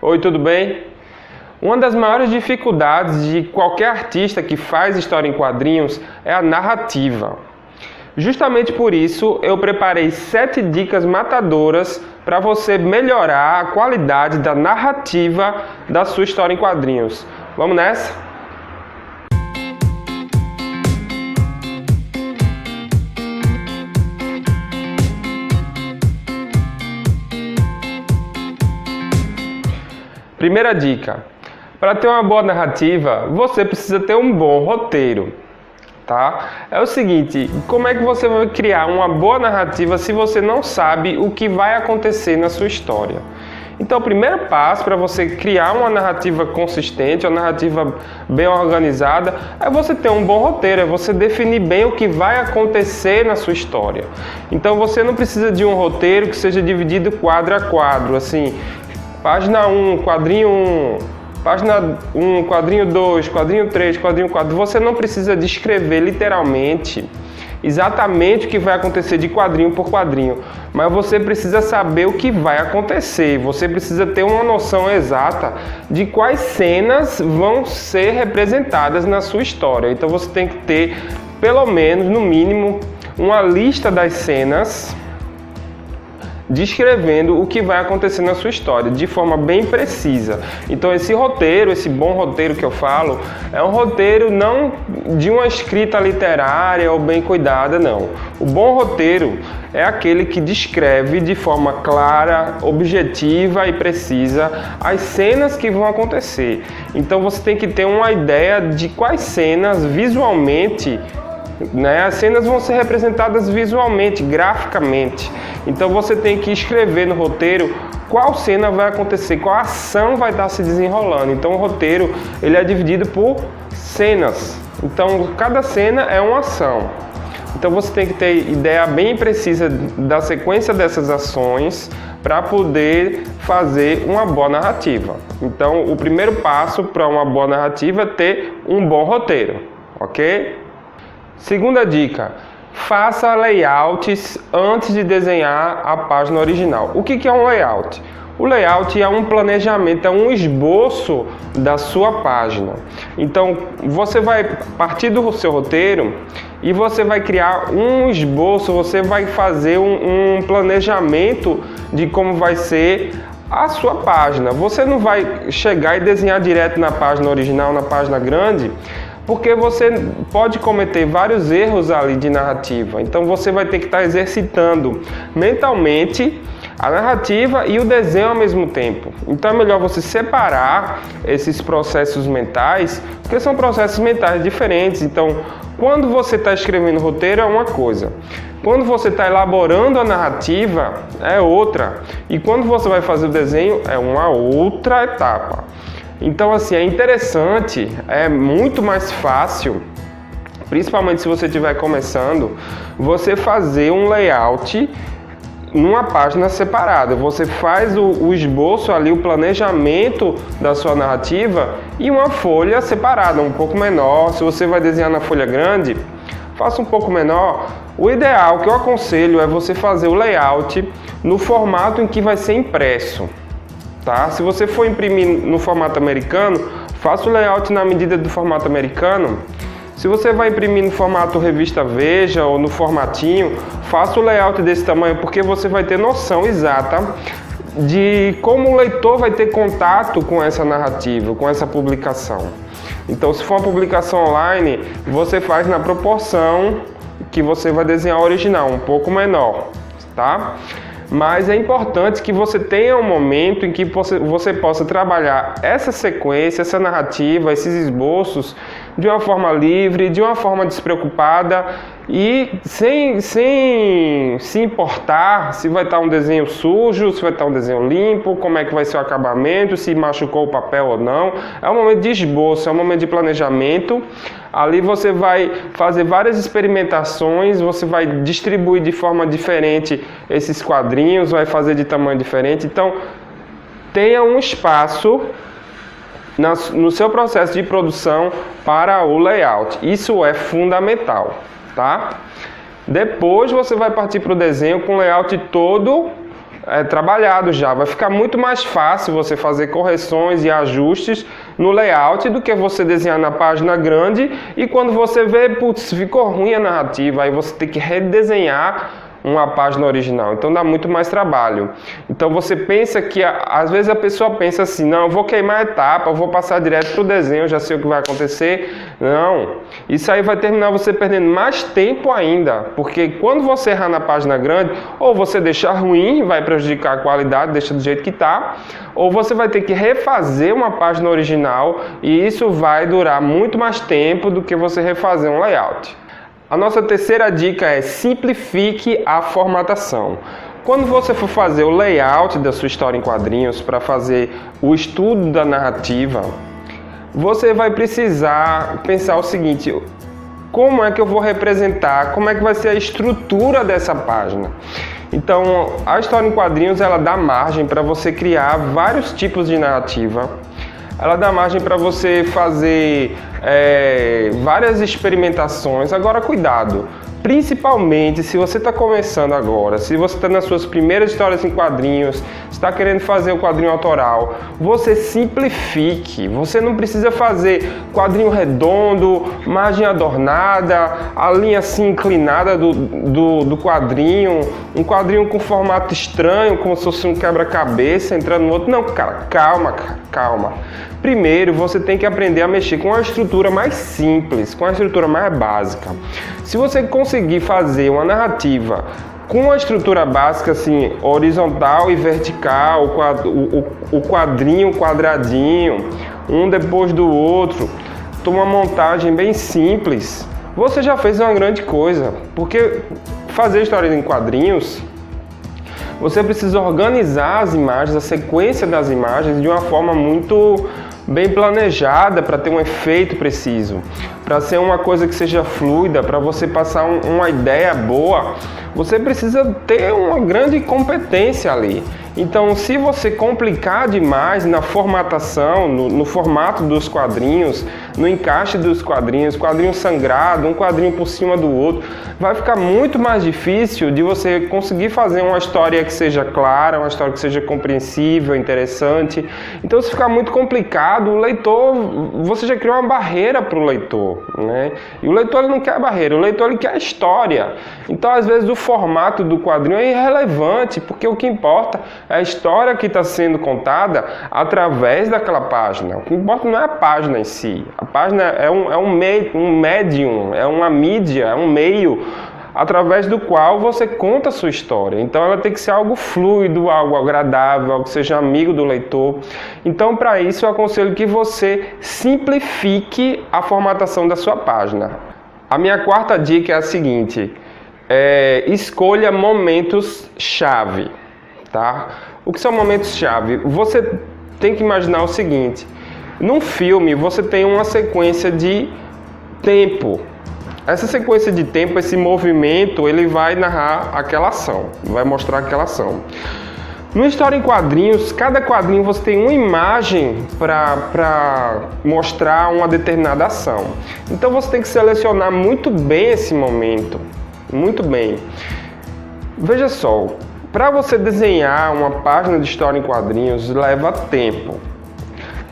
Oi, tudo bem? Uma das maiores dificuldades de qualquer artista que faz história em quadrinhos é a narrativa. Justamente por isso, eu preparei 7 dicas matadoras para você melhorar a qualidade da narrativa da sua história em quadrinhos. Vamos nessa? Primeira dica: para ter uma boa narrativa, você precisa ter um bom roteiro, tá? É o seguinte, como é que você vai criar uma boa narrativa se você não sabe o que vai acontecer na sua história? Então, o primeiro passo para você criar uma narrativa consistente, uma narrativa bem organizada, é você ter um bom roteiro, é você definir bem o que vai acontecer na sua história. Então, você não precisa de um roteiro que seja dividido quadro a quadro, assim, página 1, quadrinho 1, página 1, quadrinho 2, quadrinho 3, quadrinho 4. Você não precisa descrever literalmente exatamente o que vai acontecer de quadrinho por quadrinho, mas você precisa saber o que vai acontecer. Você precisa ter uma noção exata de quais cenas vão ser representadas na sua história. Então você tem que ter, pelo menos, no mínimo, uma lista das cenas descrevendo o que vai acontecer na sua história, de forma bem precisa. Então esse roteiro, esse bom roteiro que eu falo, é um roteiro não de uma escrita literária ou bem cuidada, não. O bom roteiro é aquele que descreve de forma clara, objetiva e precisa as cenas que vão acontecer. Então você tem que ter uma ideia de quais cenas visualmente, as cenas vão ser representadas visualmente, graficamente. Então você tem que escrever no roteiro qual cena vai acontecer, qual ação vai estar se desenrolando. Então o roteiro ele é dividido por cenas. Então cada cena é uma ação. Então você tem que ter ideia bem precisa da sequência dessas ações para poder fazer uma boa narrativa. Então o primeiro passo para uma boa narrativa é ter um bom roteiro, ok? Segunda dica: faça layouts antes de desenhar a página original. O que é um layout? O layout é um planejamento, é um esboço da sua página. Então, você vai partir do seu roteiro e você vai criar um esboço, você vai fazer um planejamento de como vai ser a sua página. Você não vai chegar e desenhar direto na página original, na página grande, porque você pode cometer vários erros ali de narrativa. Então você vai ter que estar exercitando mentalmente a narrativa e o desenho ao mesmo tempo. Então é melhor você separar esses processos mentais, porque são processos mentais diferentes. Então, quando você está escrevendo roteiro é uma coisa, quando você está elaborando a narrativa é outra, e quando você vai fazer o desenho é uma outra etapa. Então, assim, é interessante, é muito mais fácil, principalmente se você estiver começando, você fazer um layout numa página separada. Você faz o esboço ali, o planejamento da sua narrativa e uma folha separada, um pouco menor. Se você vai desenhar na folha grande, faça um pouco menor. O ideal que eu aconselho é você fazer o layout no formato em que vai ser impresso. Tá? Se você for imprimir no formato americano, faça o layout na medida do formato americano. Se você vai imprimir no formato revista Veja ou no formatinho, faça o layout desse tamanho, porque você vai ter noção exata de como o leitor vai ter contato com essa narrativa, com essa publicação. Então, se for uma publicação online, você faz na proporção que você vai desenhar o original, um pouco menor, tá? Mas é importante que você tenha um momento em que você possa trabalhar essa sequência, essa narrativa, esses esboços de uma forma livre, de uma forma despreocupada e sem se importar se vai estar um desenho sujo, se vai estar um desenho limpo, como é que vai ser o acabamento, se machucou o papel ou não. É um momento de esboço, é um momento de planejamento. Ali você vai fazer várias experimentações, você vai distribuir de forma diferente esses quadrinhos, vai fazer de tamanho diferente. Então, tenha um espaço no seu processo de produção para o layout. Isso é fundamental, tá? Depois você vai partir para o desenho com o layout todo trabalhado já. Vai ficar muito mais fácil você fazer correções e ajustes no layout do que você desenhar na página grande e quando você vê, putz, ficou ruim a narrativa, aí você tem que redesenhar uma página original, então dá muito mais trabalho. Então você pensa que, às vezes a pessoa pensa assim, não, eu vou queimar a etapa, eu vou passar direto para o desenho, eu já sei o que vai acontecer. Não, isso aí vai terminar você perdendo mais tempo ainda, porque quando você errar na página grande, ou você deixa ruim, vai prejudicar a qualidade, deixa do jeito que está, ou você vai ter que refazer uma página original e isso vai durar muito mais tempo do que você refazer um layout. A nossa terceira dica é simplifique a formatação. Quando você for fazer o layout da sua história em quadrinhos para fazer o estudo da narrativa, você vai precisar pensar o seguinte: como é que eu vou representar, como é que vai ser a estrutura dessa página? Então, a história em quadrinhos ela dá margem para você criar vários tipos de narrativa. Ela dá margem para você fazer várias experimentações. Agora, cuidado, principalmente se você está começando agora, se você está nas suas primeiras histórias em quadrinhos, está querendo fazer o quadrinho autoral, você simplifique. Você não precisa fazer quadrinho redondo, margem adornada, a linha assim inclinada do quadrinho, um quadrinho com formato estranho, como se fosse um quebra-cabeça entrando no outro. Não, cara, calma. Primeiro, você tem que aprender a mexer com a estrutura mais simples, com a estrutura mais básica. Se você conseguir fazer uma narrativa com a estrutura básica, assim, horizontal e vertical, o quadrinho quadradinho, um depois do outro, uma montagem bem simples, você já fez uma grande coisa. Porque fazer história em quadrinhos, você precisa organizar as imagens, a sequência das imagens de uma forma muito bem planejada para ter um efeito preciso, para ser uma coisa que seja fluida, para você passar uma ideia boa, você precisa ter uma grande competência ali. Então, se você complicar demais na formatação, no formato dos quadrinhos, no encaixe dos quadrinhos, quadrinho sangrado, um quadrinho por cima do outro, vai ficar muito mais difícil de você conseguir fazer uma história que seja clara, uma história que seja compreensível, interessante. Então, se ficar muito complicado, o leitor, você já criou uma barreira para o leitor, né? E o leitor ele não quer a barreira, o leitor ele quer a história. Então, às vezes, o formato do quadrinho é irrelevante, porque o que importa é a história que está sendo contada através daquela página. O que importa não é a página em si. A página é um médium, é uma mídia, é um meio através do qual você conta a sua história. Então ela tem que ser algo fluido, algo agradável, algo que seja amigo do leitor. Então, para isso, eu aconselho que você simplifique a formatação da sua página. A minha quarta dica é a seguinte: escolha momentos-chave. Tá? O que são momentos-chave? Você tem que imaginar o seguinte: num filme você tem uma sequência de tempo. Essa sequência de tempo, esse movimento, ele vai narrar aquela ação, vai mostrar aquela ação. No História em Quadrinhos, cada quadrinho você tem uma imagem para mostrar uma determinada ação. Então você tem que selecionar muito bem esse momento, muito bem. Veja só, para você desenhar uma página de história em quadrinhos leva tempo.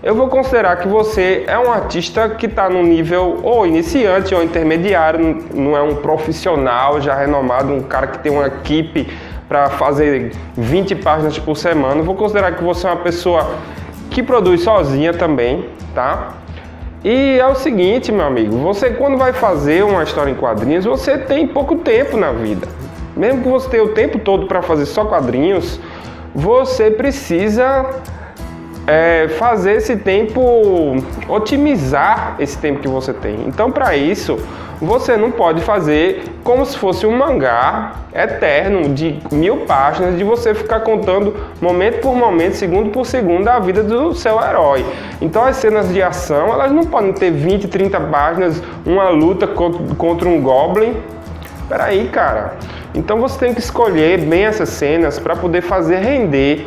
Eu vou considerar que você é um artista que está no nível ou iniciante ou intermediário, não é um profissional já renomado, um cara que tem uma equipe para fazer 20 páginas por semana. Eu vou considerar que você é uma pessoa que produz sozinha também, tá? E é o seguinte, meu amigo, você quando vai fazer uma história em quadrinhos, você tem pouco tempo na vida. Mesmo que você tenha o tempo todo para fazer só quadrinhos, você precisa fazer esse tempo, otimizar esse tempo que você tem. Então, para isso, você não pode fazer como se fosse um mangá eterno de 1000 páginas, de você ficar contando momento por momento, segundo por segundo, a vida do seu herói. Então, as cenas de ação, elas não podem ter 20, 30 páginas, uma luta contra um Goblin. Peraí, cara. Então, você tem que escolher bem essas cenas para poder fazer render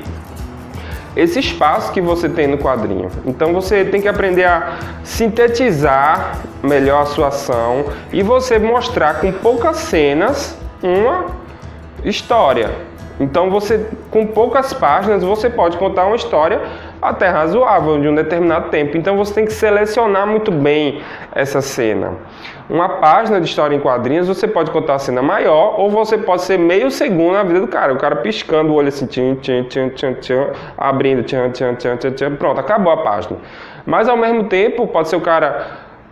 esse espaço que você tem no quadrinho. Então você tem que aprender a sintetizar melhor a sua ação e você mostrar com poucas cenas uma história. Então você, com poucas páginas, você pode contar uma história até razoável de um determinado tempo. Então você tem que selecionar muito bem essa cena. Uma página de história em quadrinhos, você pode contar a cena maior, ou você pode ser meio segundo na vida do cara. O cara piscando o olho assim, tchim, tchim, tchim, tchim, tchim, abrindo, tchim, tchim, tchim, tchim, tchim, pronto, acabou a página. Mas ao mesmo tempo, pode ser o cara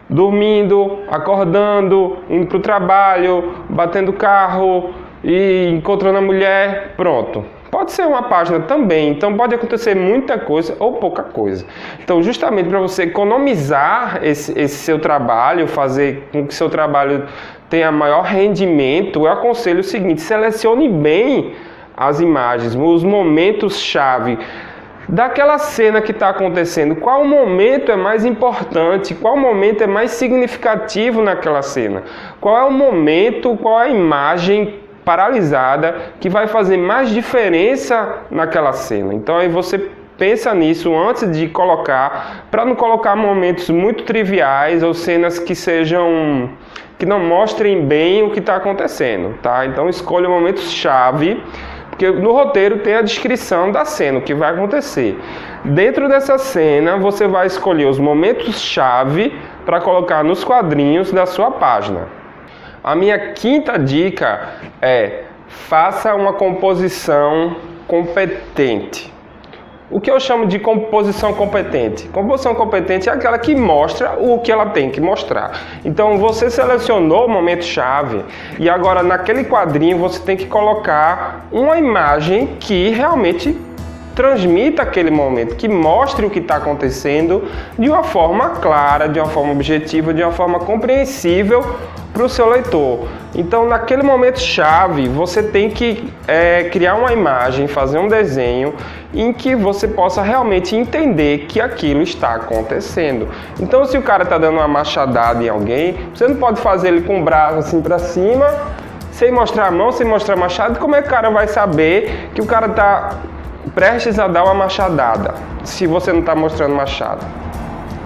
dormindo, acordando, indo para o trabalho, batendo carro e encontrando a mulher, pronto. Pode ser uma página também, então pode acontecer muita coisa ou pouca coisa. Então, justamente para você economizar esse seu trabalho, fazer com que seu trabalho tenha maior rendimento, eu aconselho o seguinte: selecione bem as imagens, os momentos-chave daquela cena que está acontecendo. Qual momento é mais importante? Qual momento é mais significativo naquela cena? Qual é o momento, qual é a imagem paralisada que vai fazer mais diferença naquela cena? Então aí você pensa nisso antes de colocar, para não colocar momentos muito triviais ou cenas que não mostrem bem o que está acontecendo, tá? Então escolha momentos-chave, porque no roteiro tem a descrição da cena, o que vai acontecer. Dentro dessa cena, você vai escolher os momentos-chave para colocar nos quadrinhos da sua página. A minha quinta dica é: faça uma composição competente. O que eu chamo de composição competente? Composição competente é aquela que mostra o que ela tem que mostrar. Então você selecionou o momento-chave e agora naquele quadrinho você tem que colocar uma imagem que realmente transmita aquele momento, que mostre o que está acontecendo de uma forma clara, de uma forma objetiva, de uma forma compreensível para o seu leitor. Então, naquele momento-chave, você tem que criar uma imagem, fazer um desenho em que você possa realmente entender que aquilo está acontecendo. Então, se o cara está dando uma machadada em alguém, você não pode fazer ele com o braço assim para cima, sem mostrar a mão, sem mostrar machado. Como é que o cara vai saber que o cara está prestes a dar uma machadada, se você não está mostrando machado,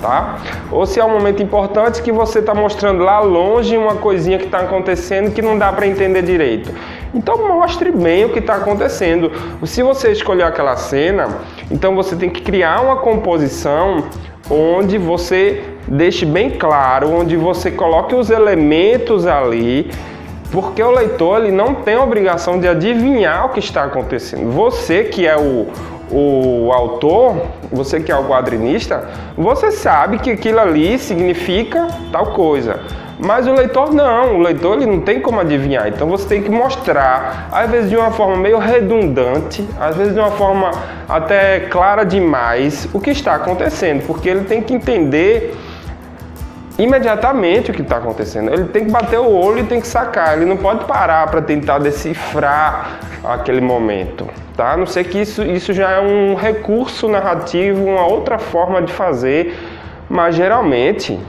tá? Ou se é um momento importante que você está mostrando lá longe uma coisinha que está acontecendo que não dá para entender direito. Então mostre bem o que está acontecendo. Se você escolher aquela cena, então você tem que criar uma composição onde você deixe bem claro, onde você coloque os elementos ali, porque o leitor ele não tem a obrigação de adivinhar o que está acontecendo. Você que é o autor, você que é o quadrinista, você sabe que aquilo ali significa tal coisa. Mas o leitor não, o leitor ele não tem como adivinhar. Então você tem que mostrar, às vezes de uma forma meio redundante, às vezes de uma forma até clara demais, o que está acontecendo, porque ele tem que entender imediatamente o que está acontecendo. Ele tem que bater o olho e tem que sacar. Ele não pode parar para tentar decifrar aquele momento, tá? A não ser que isso já é um recurso narrativo, uma outra forma de fazer, mas geralmente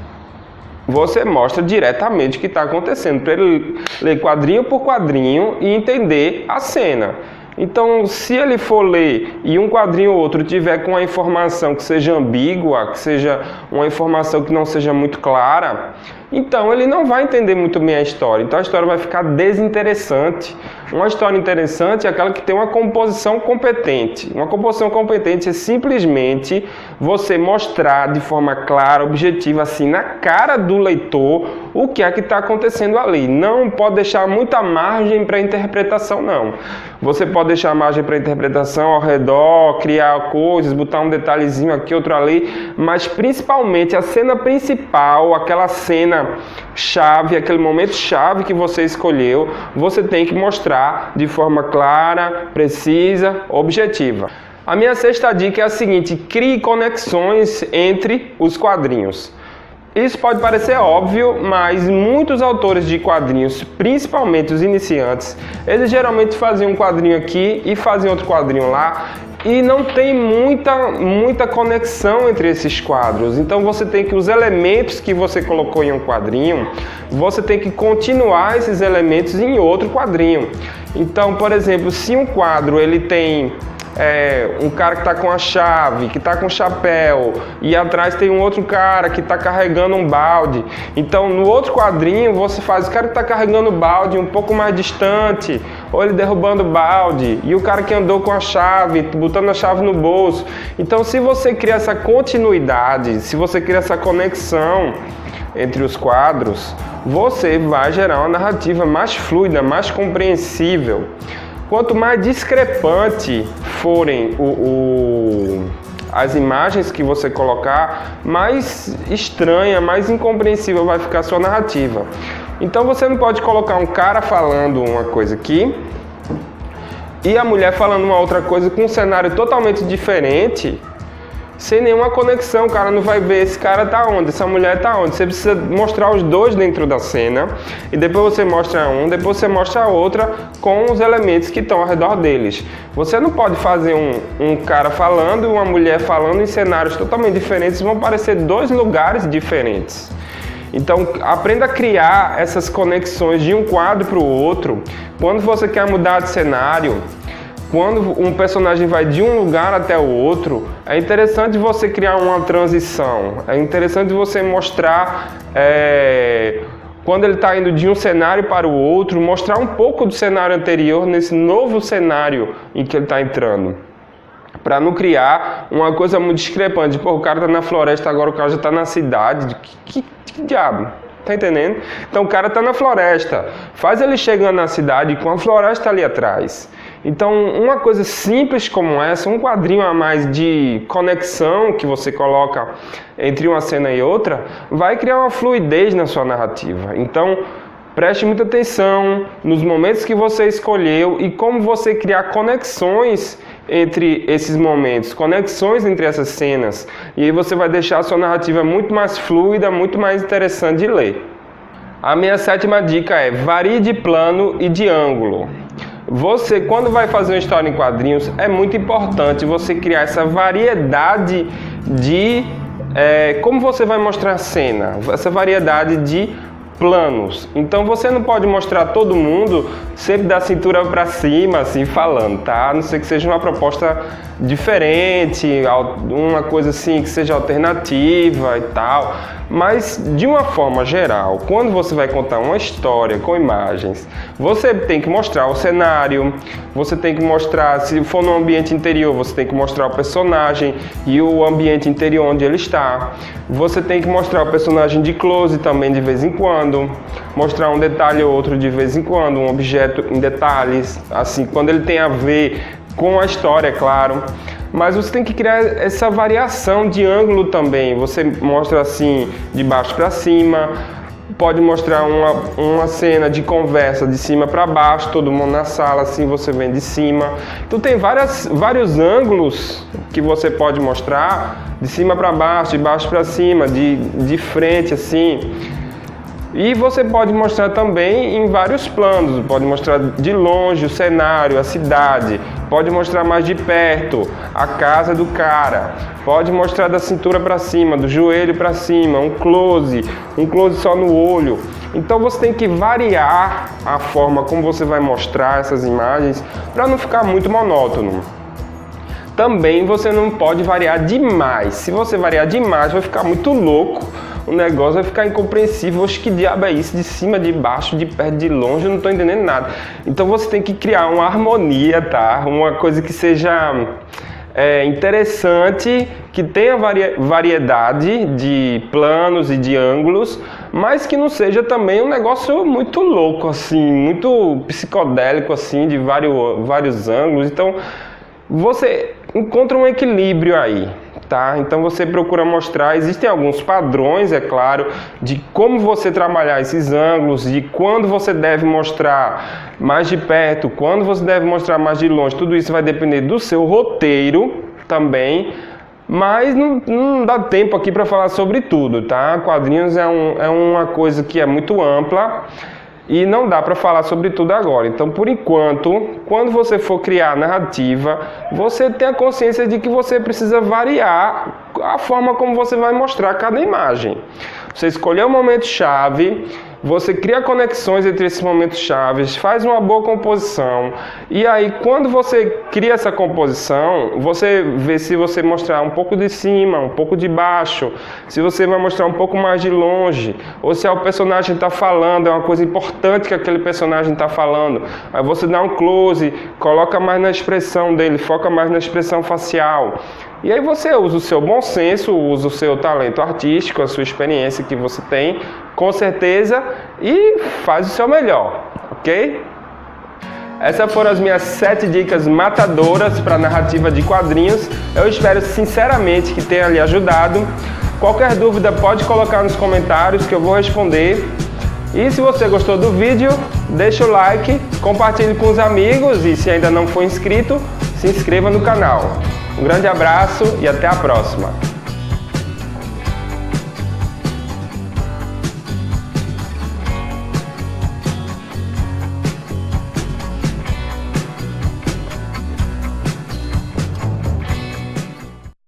você mostra diretamente o que está acontecendo, para ele ler quadrinho por quadrinho e entender a cena. Então, se ele for ler e um quadrinho ou outro tiver com uma informação que seja ambígua, que seja uma informação que não seja muito clara, então ele não vai entender muito bem a história. Então a história vai ficar desinteressante. Uma história interessante é aquela que tem uma composição competente. Uma composição competente é simplesmente você mostrar de forma clara, objetiva, assim, na cara do leitor, o que é que está acontecendo ali. Não pode deixar muita margem para interpretação, não. Você pode deixar margem para interpretação ao redor, criar coisas, botar um detalhezinho aqui, outro ali, mas principalmente a cena principal, aquela cena chave, aquele momento chave que você escolheu, você tem que mostrar de forma clara, precisa, objetiva. A minha sexta dica é a seguinte: crie conexões entre os quadrinhos. Isso pode parecer óbvio, mas muitos autores de quadrinhos, principalmente os iniciantes, eles geralmente faziam um quadrinho aqui e faziam outro quadrinho lá, e não tem muita conexão entre esses quadros. Então você tem que, os elementos que você colocou em um quadrinho, você tem que continuar esses elementos em outro quadrinho. Então, por exemplo, se um quadro ele tem um cara que está com a chave, que está com o chapéu, e atrás tem um outro cara que está carregando um balde. Então, no outro quadrinho, você faz o cara que está carregando o balde um pouco mais distante, ou ele derrubando o balde, e o cara que andou com a chave, botando a chave no bolso. Então, se você cria essa continuidade, se você cria essa conexão entre os quadros, você vai gerar uma narrativa mais fluida, mais compreensível. Quanto mais discrepante forem as imagens que você colocar, mais estranha, mais incompreensível vai ficar a sua narrativa. Então você não pode colocar um cara falando uma coisa aqui e a mulher falando uma outra coisa com um cenário totalmente diferente, sem nenhuma conexão. O cara não vai ver esse cara tá onde, essa mulher tá onde. Você precisa mostrar os dois dentro da cena e depois você mostra um, depois você mostra a outra com os elementos que estão ao redor deles. Você não pode fazer um cara falando e uma mulher falando em cenários totalmente diferentes, vão parecer dois lugares diferentes. Então, aprenda a criar essas conexões de um quadro para o outro. Quando você quer mudar de cenário, quando um personagem vai de um lugar até o outro, é interessante você criar uma transição. É interessante você mostrar, quando ele está indo de um cenário para o outro, mostrar um pouco do cenário anterior nesse novo cenário em que ele está entrando. Para não criar uma coisa muito discrepante. Pô, o cara tá na floresta, agora o cara já tá na cidade. Que diabo? Tá entendendo? Então o cara tá na floresta. Faz ele chegando na cidade com a floresta ali atrás. Então uma coisa simples como essa, um quadrinho a mais de conexão que você coloca entre uma cena e outra, vai criar uma fluidez na sua narrativa. Então preste muita atenção nos momentos que você escolheu e como você criar conexões entre esses momentos, conexões entre essas cenas. E aí você vai deixar a sua narrativa muito mais fluida, muito mais interessante de ler. A minha 7ª dica é: varie de plano e de ângulo. Você, quando vai fazer uma história em quadrinhos, é muito importante você criar essa variedade de como você vai mostrar a cena, essa variedade de planos. Então você não pode mostrar todo mundo sempre da cintura para cima, assim, falando, tá? A não ser que seja uma proposta diferente, uma coisa assim que seja alternativa e tal. Mas de uma forma geral, quando você vai contar uma história com imagens, você tem que mostrar o cenário, você tem que mostrar, se for no ambiente interior, você tem que mostrar o personagem e o ambiente interior onde ele está. Você tem que mostrar o personagem de close também de vez em quando, mostrar um detalhe ou outro de vez em quando, um objeto em detalhes, assim, quando ele tem a ver com a história, é claro. Mas você tem que criar essa variação de ângulo também. Você mostra assim, de baixo para cima, pode mostrar uma cena de conversa de cima para baixo, todo mundo na sala, assim você vem de cima. Então tem vários ângulos que você pode mostrar, de cima para baixo, de baixo para cima, de frente, assim. E você pode mostrar também em vários planos, pode mostrar de longe o cenário, a cidade, pode mostrar mais de perto a casa do cara, pode mostrar da cintura para cima, do joelho para cima, um close só no olho. Então você tem que variar a forma como você vai mostrar essas imagens para não ficar muito monótono. Também você não pode variar demais. Se você variar demais, vai ficar muito louco. O negócio vai ficar incompreensível. Oxe, que diabo é isso? De cima, de baixo, de perto, de longe, eu não estou entendendo nada. Então você tem que criar uma harmonia, tá? Uma coisa que seja interessante, que tenha variedade de planos e de ângulos, mas que não seja também um negócio muito louco, assim, muito psicodélico, assim, de vários ângulos. Então você encontra um equilíbrio aí. Tá? Então você procura mostrar, existem alguns padrões, é claro, de como você trabalhar esses ângulos, de quando você deve mostrar mais de perto, quando você deve mostrar mais de longe. Tudo isso vai depender do seu roteiro também, mas não dá tempo aqui para falar sobre tudo, tá? Quadrinhos é uma coisa que é muito ampla e não dá para falar sobre tudo agora. Então, por enquanto, quando você for criar narrativa, você tem a consciência de que você precisa variar a forma como você vai mostrar cada imagem. Você escolher um momento-chave, você cria conexões entre esses momentos chaves, faz uma boa composição, e aí quando você cria essa composição, você vê se você mostrar um pouco de cima, um pouco de baixo, se você vai mostrar um pouco mais de longe, ou se o personagem está falando, é uma coisa importante que aquele personagem está falando, aí você dá um close, coloca mais na expressão dele, foca mais na expressão facial. E aí você usa o seu bom senso, usa o seu talento artístico, a sua experiência que você tem, com certeza, e faz o seu melhor, ok? Essas foram as minhas 7 dicas matadoras para narrativa de quadrinhos. Eu espero sinceramente que tenha lhe ajudado. Qualquer dúvida pode colocar nos comentários que eu vou responder. E se você gostou do vídeo, deixa o like, compartilhe com os amigos e se ainda não for inscrito, se inscreva no canal. Um grande abraço e até a próxima!